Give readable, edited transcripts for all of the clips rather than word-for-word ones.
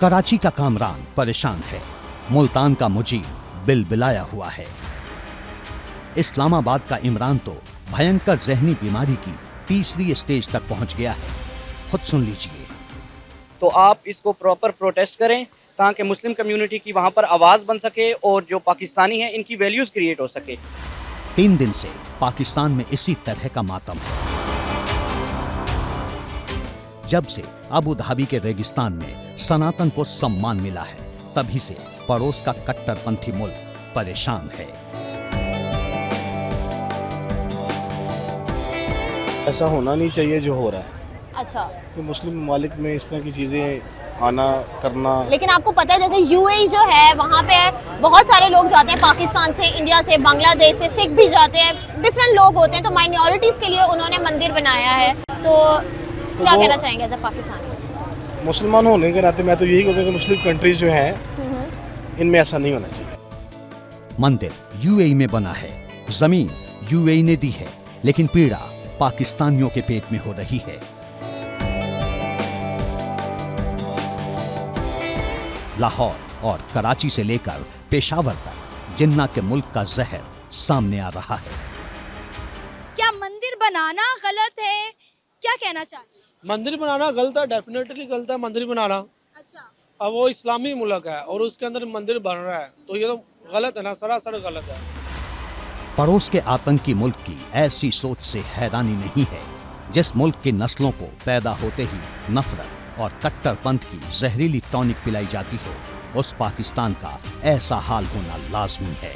कराची का कामरान परेशान है, मुल्तान का मुजीब बिलबिलाया हुआ है। इस्लामाबाद का इमरान तो भयंकर जहनी बीमारी की तीसरी स्टेज तक पहुंच गया है। खुद सुन लीजिए। तो आप इसको प्रॉपर प्रोटेस्ट करें ताकि मुस्लिम कम्युनिटी की वहाँ पर आवाज़ बन सके और जो पाकिस्तानी हैं इनकी वैल्यूज़ क्रिएट हो सके। 3 दिन से पाकिस्तान में इसी तरह का मातम है। जब से अबू धाबी के रेगिस्तान में सनातन को सम्मान मिला है, तभी से पड़ोस का कट्टरपंथी मुल्क परेशान है। ऐसा होना नहीं चाहिए जो हो रहा है। अच्छा, कि मुस्लिम ममालिक में इस तरह की चीज़ें आना करना। लेकिन आपको पता है जैसे यूएई जो है वहाँ पे बहुत सारे लोग जाते हैं, पाकिस्तान से, इंडिया से, बांग्लादेश से, सिख भी जाते हैं, डिफरेंट लोग होते हैं। तो माइनॉरिटीज के लिए उन्होंने मंदिर बनाया है। तो क्या कहना चाहेंगे एज पाकिस्तान? मुसलमान होने के नाते मैं तो यही कहूँगा कि मुस्लिम कंट्रीज जो हैं इनमें ऐसा नहीं होना चाहिए। मंदिर यूएई में बना है, जमीन यूएई ने दी है, लेकिन पीड़ा पाकिस्तानियों के पेट में हो रही है। लाहौर और कराची से लेकर पेशावर तक जिन्ना के मुल्क का जहर सामने आ रहा है। क्या मंदिर बनाना गलत है? क्या कहना चाहते हैं? मंदिर बनाना गलत है, डेफिनेटली गलत है मंदिर बनाना। अच्छा, अब वो इस्लामी मुल्क है और उसके अंदर मंदिर बन रहा है, तो ये तो गलत है ना, सरासर गलत है। पड़ोस के आतंकी मुल्क की ऐसी सोच से हैरानी नहीं है। जिस मुल्क की नस्लों को पैदा होते ही नफरत और कट्टरपंथ की जहरीली टॉनिक पिलाई जाती हो, उस पाकिस्तान का ऐसा हाल होना लाजमी है।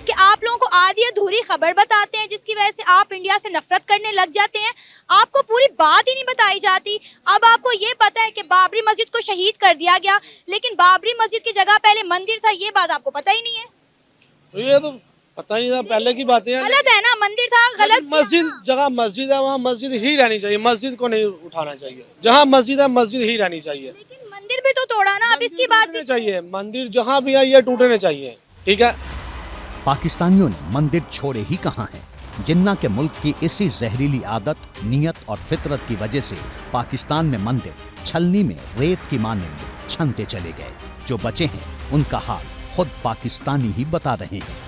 कि आप लोगों को आधी अधूरी खबर बताते हैं जिसकी वजह से आप इंडिया से नफरत करने लग जाते हैं। आपको पूरी बात ही नहीं बताई जाती। अब आपको ये पता है कि बाबरी मस्जिद को शहीद कर दिया गया, लेकिन बाबरी मस्जिद की जगह पहले मंदिर था, ये बात आपको पता ही नहीं है। तो ये तो पता ही नहीं था, पहले की बातें हैं। गलत है ना, मंदिर था, गलत मस्जिद जगह मस्जिद है वहाँ मस्जिद ही रहनी चाहिए, मस्जिद को नहीं उठाना चाहिए। जहाँ मस्जिद है मस्जिद ही रहनी चाहिए। लेकिन मंदिर भी तो तोड़ा ना, अब इसकी बात भी चाहिए। मंदिर जहाँ भी है ये टूटने चाहिए, ठीक है। पाकिस्तानियों ने मंदिर छोड़े ही कहां हैं। जिन्ना के मुल्क की इसी जहरीली आदत, नियत और फितरत की वजह से पाकिस्तान में मंदिर छलनी में रेत की मानिंद छनते चले गए। जो बचे हैं उनका हाल खुद पाकिस्तानी ही बता रहे हैं।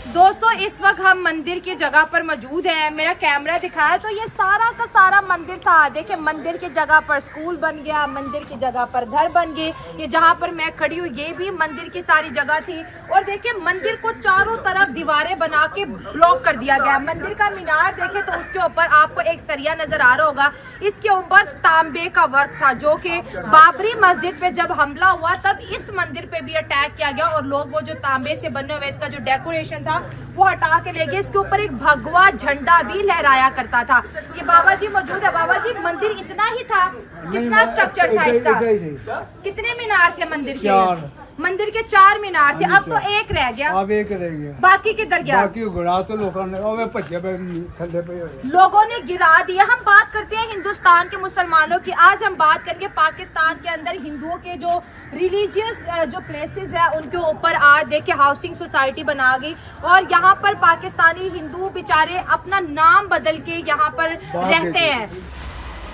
दोस्तों, इस वक्त हम मंदिर की जगह पर मौजूद हैं। मेरा कैमरा दिखाया तो ये सारा का सारा मंदिर था। देखिए, मंदिर की जगह पर स्कूल बन गया, मंदिर की जगह पर घर बन गए। ये जहाँ पर मैं खड़ी हूँ ये भी मंदिर की सारी जगह थी। और देखिए, मंदिर को चारों तरफ दीवारें बना के ब्लॉक कर दिया गया। मंदिर का मीनार देखे तो उसके ऊपर आपको एक सरिया नजर आ रहा होगा। इसके ऊपर तांबे का वर्क था, जो कि बाबरी मस्जिद पे जब हमला हुआ तब इस मंदिर पे भी अटैक किया गया और लोग वो जो तांबे से बने हुए इसका जो डेकोरेशन था वो हटा के ले गए। इसके ऊपर एक भगवा झंडा भी लहराया करता था। ये बाबा जी मौजूद है। बाबा जी, मंदिर इतना ही था? कितना स्ट्रक्चर था इसका? कितने मीनार थे मंदिर के? मंदिर के 4 मीनार थे, अब तो एक रह गया। अब एक रह गया, बाकी किधर गया? बाकी गिरा तो लोगों ने थल्ले पे लोगों ने गिरा दिया। हम बात करते हैं हिंदुस्तान के मुसलमानों की। आज हम बात करेंगे पाकिस्तान के अंदर हिंदुओं के जो रिलीजियस जो प्लेसेस है उनके ऊपर। आज देखिए, हाउसिंग सोसाइटी बना गई और यहाँ पर पाकिस्तानी हिंदू बेचारे अपना नाम बदल के यहाँ पर रहते हैं।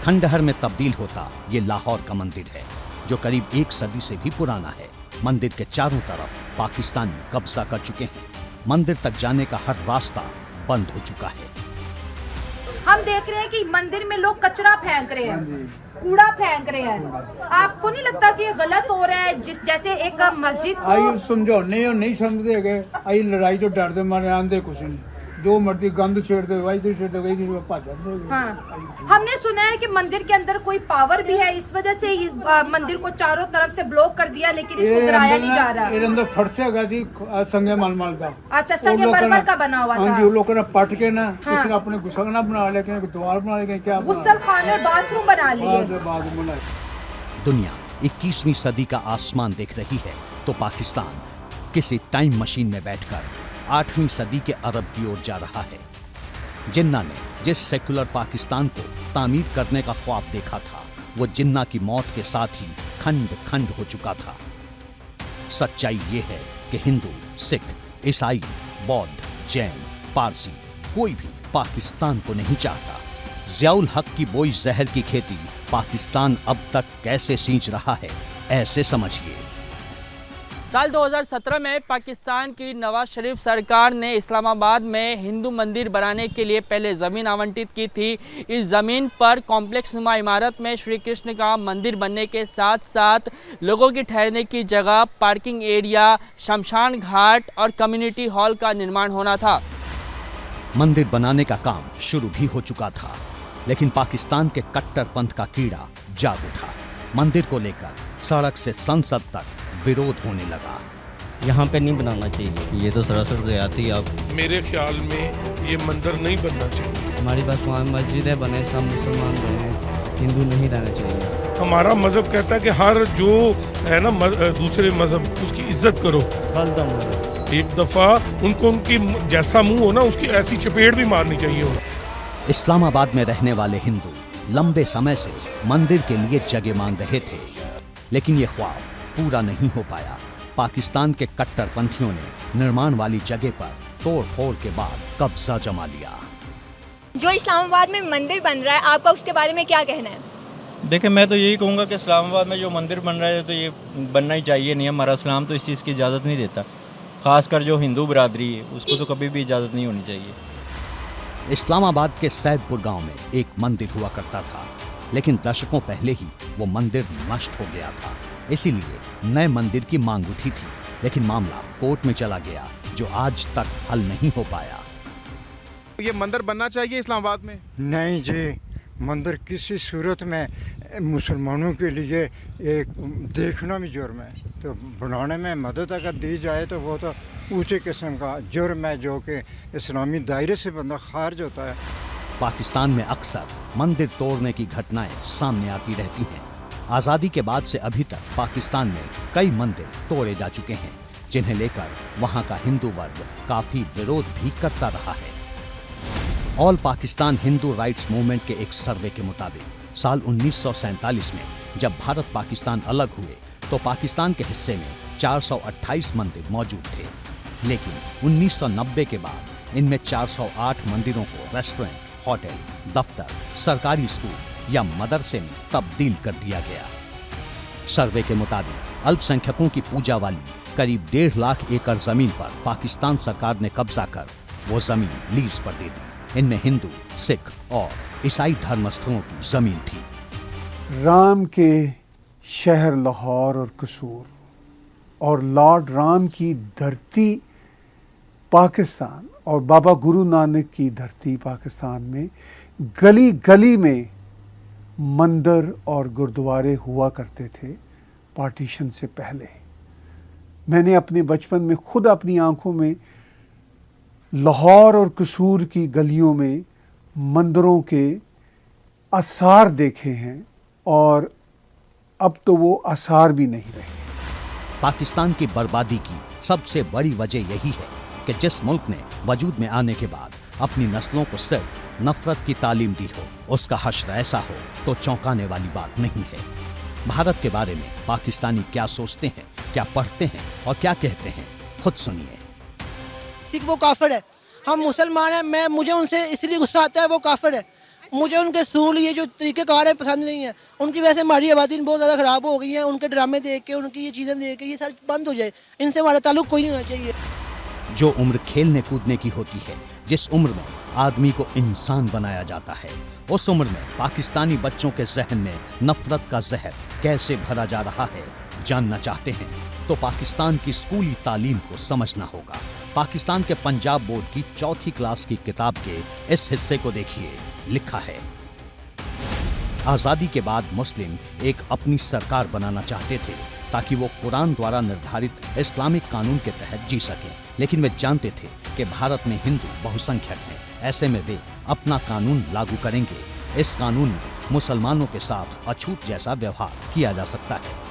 खंडहर में तब्दील होता ये लाहौर का मंदिर है, जो करीब 1 सदी से भी पुराना है। मंदिर के चारों तरफ पाकिस्तानी कब्जा कर चुके हैं। मंदिर तक जाने का हर रास्ता बंद हो चुका है। हम देख रहे हैं कि मंदिर में लोग कचरा फेंक रहे हैं, कूड़ा फेंक रहे हैं। आपको नहीं लगता कि ये गलत हो रहा है? जैसे एक मस्जिद आई समझाने और नहीं समझते गए, आई लड़ाई तो डरते मारे आंदे कुछ नहीं, जो मर्जी गंद छेड़ते वही छेड़ दे, वही भाग जाते। हाँ, हमने सुना है कि मंदिर के अंदर कोई पावर भी है, इस वजह से मंदिर को चारों तरफ से ब्लॉक कर दिया, लेकिन इसको गिराया नहीं जा रहा। अंदर फर्श है जी, संगे मलमल था। अच्छा, संगे मरमर का बना हुआ था। हाँ जी, लोगों ने पट के ना किसी ने अपने गुस्सा बना लिया, द्वार बना लिया, क्या गुस्सल खाने बाथरूम बना लिए। दुनिया 21वीं सदी का आसमान देख रही है तो पाकिस्तान किसी टाइम मशीन में बैठकर 8वीं सदी के अरब की ओर जा रहा है। जिन्ना ने जिस सेकुलर पाकिस्तान को तामीर करने का ख्वाब देखा था, वो जिन्ना की मौत के साथ ही खंड खंड हो चुका था। सच्चाई ये है कि हिंदू, सिख, ईसाई, बौद्ध, जैन, पारसी कोई भी पाकिस्तान को नहीं चाहता। जियाउल हक की बोई जहर की खेती पाकिस्तान अब तक कैसे सींच रहा है, ऐसे समझिए। साल 2017 में पाकिस्तान की नवाज शरीफ सरकार ने इस्लामाबाद में हिंदू मंदिर बनाने के लिए पहले ज़मीन आवंटित की थी। इस ज़मीन पर कॉम्प्लेक्स नुमा इमारत में श्री कृष्ण का मंदिर बनने के साथ साथ लोगों की ठहरने की जगह, पार्किंग एरिया, शमशान घाट और कम्युनिटी हॉल का निर्माण होना था। मंदिर बनाने का काम शुरू भी हो चुका था, लेकिन पाकिस्तान के कट्टरपंथ का कीड़ा जाग उठा। मंदिर को लेकर सड़क से संसद तक विरोध होने लगा। यहाँ पे नहीं बनाना चाहिए, ये तो सरासर ज़्यादती। आप मेरे ख्याल में ये मंदिर नहीं बनना चाहिए। हमारे पास वहाँ मस्जिद है, बने सब मुसलमान बने, हिंदू नहीं रहना चाहिए। हमारा मजहब कहता है कि हर जो है ना दूसरे मजहब, उसकी इज्जत करो। एक दफा उनको उनकी जैसा मुंह हो ना, उसकी ऐसी चपेट भी मारनी चाहिए। इस्लामाबाद में रहने वाले हिंदू लंबे समय से मंदिर के लिए जगह मांग रहे थे, लेकिन ये ख्वाब पूरा नहीं हो पाया। पाकिस्तान के कट्टरपंथियों ने निर्माण वाली जगह पर तोड़ फोड़ के बाद कब्जा जमा लिया। जो इस्लामाबाद में मंदिर बन रहा है, आपका उसके बारे में क्या कहना है? देखिए, मैं तो यही कहूँगा कि इस्लामाबाद में जो मंदिर बन रहा है तो ये बनना ही चाहिए नहीं। हमारा इस्लाम तो इस चीज़ की इजाज़त नहीं देता, खासकर जो हिंदू बरादरी है उसको तो कभी भी इजाज़त नहीं होनी चाहिए। इस्लामाबाद के सैदपुर गांव में एक मंदिर हुआ करता था, लेकिन दशकों पहले ही वो मंदिर नष्ट हो गया था। इसीलिए नए मंदिर की मांग उठी थी, लेकिन मामला कोर्ट में चला गया, जो आज तक हल नहीं हो पाया। ये मंदिर बनना चाहिए इस्लामाबाद में? नहीं जी, मंदिर किसी सूरत में मुसलमानों के लिए एक देखना भी जुर्म है, तो बनाने में मदद अगर दी जाए तो वो तो ऊंचे किस्म का जुर्म है, जो कि इस्लामी दायरे से बंदा खारिज होता है। पाकिस्तान में अक्सर मंदिर तोड़ने की घटनाएं सामने आती रहती हैं। आज़ादी के बाद से अभी तक पाकिस्तान में कई मंदिर तोड़े जा चुके हैं, जिन्हें लेकर वहां का हिंदू वर्ग काफी विरोध भी करता रहा है। All Pakistan Hindu rights movement के एक सर्वे के मुताबिक साल 1947 में जब भारत पाकिस्तान अलग हुए तो पाकिस्तान के हिस्से में 428 मंदिर मौजूद थे, लेकिन 1990 के बाद इनमें 408 मंदिरों को रेस्टोरेंट, होटल, दफ्तर, सरकारी स्कूल या मदरसे में तब्दील कर दिया गया। सर्वे के मुताबिक अल्पसंख्यकों की पूजा वाली करीब 1.5 लाख एकड़ जमीन पर पाकिस्तान सरकार ने कब्जा कर वो जमीन लीज पर दे दी। इनमें हिंदू, सिख और ईसाई धर्मस्थलों की जमीन थी। राम के शहर लाहौर और कसूर और लॉर्ड राम की धरती पाकिस्तान और बाबा गुरु नानक की धरती पाकिस्तान में गली गली में मंदिर और गुरुद्वारे हुआ करते थे पार्टीशन से पहले। मैंने अपने बचपन में खुद अपनी आंखों में लाहौर और कसूर की गलियों में मंदिरों के आसार देखे हैं, और अब तो वो आसार भी नहीं रहे। पाकिस्तान की बर्बादी की सबसे बड़ी वजह यही है कि जिस मुल्क ने वजूद में आने के बाद अपनी नस्लों को सिर्फ नफरत की तालीम दी हो, उसका हश्र ऐसा हो तो चौंकाने वाली बात नहीं है। भारत के बारे में पाकिस्तानी क्या सोचते हैं, क्या पढ़ते हैं और क्या कहते हैं, खुद सुनिए। सिख वो काफिर है, हम मुसलमान हैं। मुझे उनसे इसलिए गुस्सा आता है, वो काफिर है। मुझे उनके सूल, ये जो तरीक़ेकार है, पसंद नहीं है। उनकी वजह से हमारी आबादी बहुत ज़्यादा ख़राब हो गई है। उनके ड्रामे देख के, उनकी ये चीज़ें देख के, ये सारी बंद हो जाए। इनसे हमारा ताल्लुक कोई नहीं होना चाहिए। जो उम्र खेलने कूदने की होती है, जिस उम्र में आदमी को इंसान बनाया जाता है, उस उम्र में पाकिस्तानी बच्चों के जहन में नफरत का जहर कैसे भरा जा रहा है, जानना चाहते हैं तो पाकिस्तान की स्कूली तालीम को समझना होगा। पाकिस्तान के पंजाब बोर्ड की 4th क्लास की किताब के इस हिस्से को देखिए। लिखा है, आजादी के बाद मुस्लिम एक अपनी सरकार बनाना चाहते थे ताकि वो कुरान द्वारा निर्धारित इस्लामिक कानून के तहत जी सकें, लेकिन वे जानते थे कि भारत में हिंदू बहुसंख्यक हैं। ऐसे में वे अपना कानून लागू करेंगे। इस कानून में मुसलमानों के साथ अछूत जैसा व्यवहार किया जा सकता है।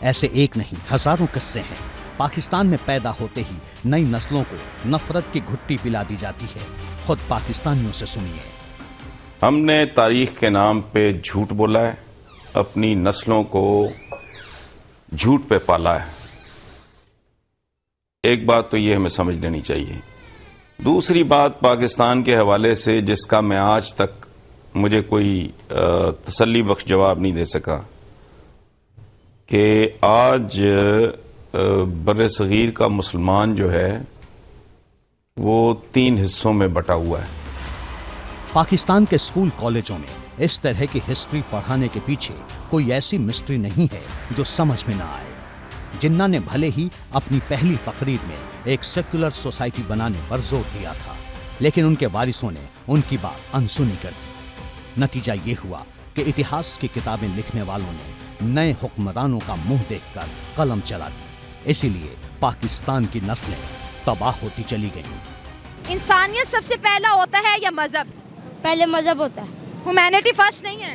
ऐसे एक नहीं, हजारों किस्से हैं। पाकिस्तान में पैदा होते ही नई नस्लों को नफरत की घुट्टी पिला दी जाती है। खुद पाकिस्तानियों से सुनिए। हमने तारीख के नाम पे झूठ बोला है, अपनी नस्लों को झूठ पे पाला है। एक बात तो ये हमें समझ लेनी चाहिए। दूसरी बात, पाकिस्तान के हवाले से जिसका मैं आज तक मुझे कोई तसल्ली बख्श जवाब नहीं दे सका, कि आज बर सगीर का मुसलमान जो है वो 3 हिस्सों में बटा हुआ है। पाकिस्तान के स्कूल कॉलेजों में इस तरह की हिस्ट्री पढ़ाने के पीछे कोई ऐसी मिस्ट्री नहीं है जो समझ में ना आए। जिन्ना ने भले ही अपनी पहली तकरीर में एक सेक्युलर सोसाइटी बनाने पर जोर दिया था, लेकिन उनके वारिसों ने उनकी बात अनसुनी कर दी। नतीजा ये हुआ कि इतिहास की किताबें लिखने वालों ने नए हुक्मरानों का मुंह देखकर कलम चला दी। इसीलिए पाकिस्तान की नस्लें तबाह होती चली गईं। इंसानियत सबसे पहला होता है या मजहब? पहले मजहब होता है। ह्यूमैनिटी फर्स्ट नहीं है?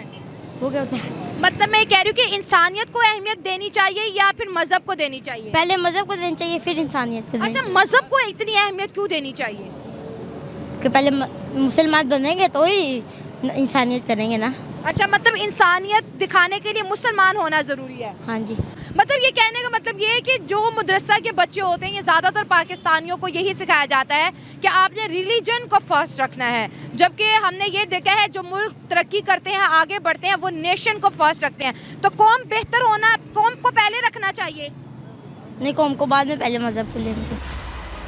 वो क्या होता है? मतलब मैं कह रही हूँ कि इंसानियत को अहमियत देनी चाहिए या फिर मजहब को देनी चाहिए? पहले मजहब को देनी चाहिए फिर इंसानियत को देनी अच्छा, चाहिए। मजहब को इतनी अहमियत क्यों देनी चाहिए? कि पहले मुसलमान बनेंगे तो ही इंसानियत करेंगे ना। अच्छा, मतलब इंसानियत दिखाने के लिए मुसलमान होना जरूरी है? हाँ जी। मतलब ये कहने का मतलब ये है कि जो मदरसा के बच्चे होते हैं, ये ज़्यादातर पाकिस्तानियों को यही सिखाया जाता है कि आपने रिलीजन को फर्स्ट रखना है, जबकि हमने ये देखा है जो मुल्क तरक्की करते हैं, आगे बढ़ते हैं, वो नेशन को फर्स्ट रखते हैं। तो कौम बेहतर होना, कौम को पहले रखना चाहिए? नहीं, कौम को बाद में, पहले मजहब को लेना चाहिए।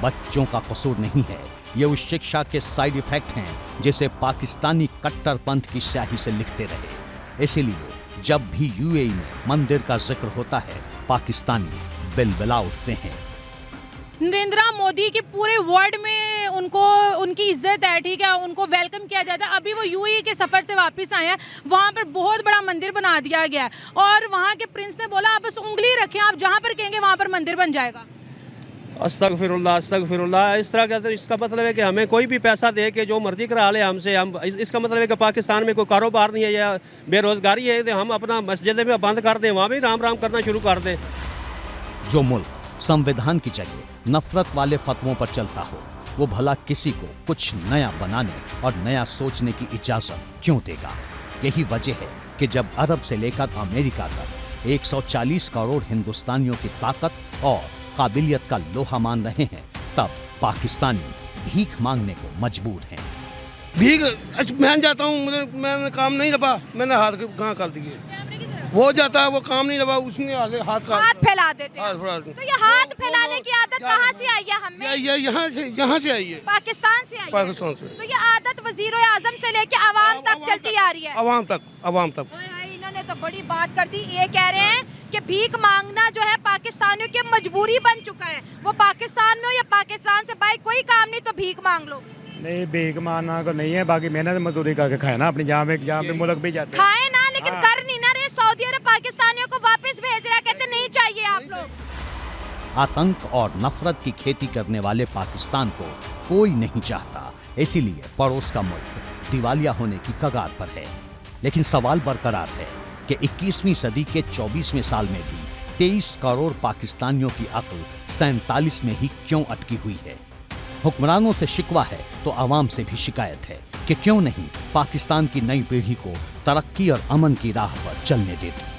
बच्चों का कसूर नहीं है, ये उस शिक्षा के साइड इफेक्ट हैं जिसे पाकिस्तानी कट्टरपंथ की स्याही से लिखते रहे। इसीलिए जब भी यूएई में मंदिर का जिक्र होता है, पाकिस्तानी बिलबिला उठते हैं। नरेंद्र मोदी के पूरे वर्ल्ड में उनको उनकी इज्जत है, ठीक है, उनको वेलकम किया जाता है। अभी वो यूएई के सफ़र से वापस आए हैं, वहाँ पर बहुत बड़ा मंदिर बना दिया गया है और वहाँ के प्रिंस ने बोला आप बस उंगली रखें, आप जहाँ पर कहेंगे वहाँ पर मंदिर बन जाएगा। अस्तगफिरुल्लाह अस्तगफिरुल्लाह। इस तरह का तो इसका मतलब है कि हमें कोई भी पैसा दे के जो मर्जी करा ले हमसे, हम इसका मतलब है कि पाकिस्तान में कोई कारोबार नहीं है या बेरोजगारी है, तो हम अपना मस्जिद में बंद कर दें, वहाँ भी राम राम करना शुरू कर दें। जो मुल्क संविधान की जगह नफरत वाले फतवों पर चलता हो, वो भला किसी को कुछ नया बनाने और नया सोचने की इजाजत क्यों देगा? यही वजह है कि जब अरब से लेकर अमेरिका तक 140 करोड़ हिंदुस्तानियों की ताकत और काबिलियत का लोहा मान रहे हैं, तब पाकिस्तानी भीख मांगने को मजबूर हैं। भीख मैं जाता हूँ, मैंने काम नहीं दबा, मैंने हाथ कहाँ कर दिए, वो जाता है वो काम नहीं दबा, उसने हाथ फैला देते हैं। तो ये हाथ फैलाने की आदत कहाँ से आई है? हमें यहाँ से आई है, पाकिस्तान से आई है। पाकिस्तान से। तो ये आदत वजीर आजम से लेके आवाम तक चलती आ रही है। आवाम तक। इन्होंने तो बड़ी बात कर दी। ये कह रहे हैं कि भीख मांगना जो है पाकिस्तानियों की मजबूरी बन चुका है। वो पाकिस्तान में हो या पाकिस्तान से, भाई कोई काम नहीं तो भीख मांग लो। नहीं, भीख मांगना को नहीं है, बाकी मेहनत मजदूरी करके खाए ना, अपनी जहाँ पे मुल्क भी जाते हैं खाए ना, लेकिन कर नहीं ना रहे। सऊदी अरब पाकिस्तानियों को वापस भेज रहा है, कहते नहीं चाहिए आप लोग। आतंक और नफरत की खेती करने वाले पाकिस्तान को कोई नहीं चाहता, इसीलिए पड़ोस का मुल्क दिवालिया होने की कगार पर है। लेकिन सवाल बरकरार है कि 21वीं सदी के 24वें साल में भी 23 करोड़ पाकिस्तानियों की अक्ल 47 में ही क्यों अटकी हुई है? हुक्मरानों से शिकवा है तो आवाम से भी शिकायत है कि क्यों नहीं पाकिस्तान की नई पीढ़ी को तरक्की और अमन की राह पर चलने देती।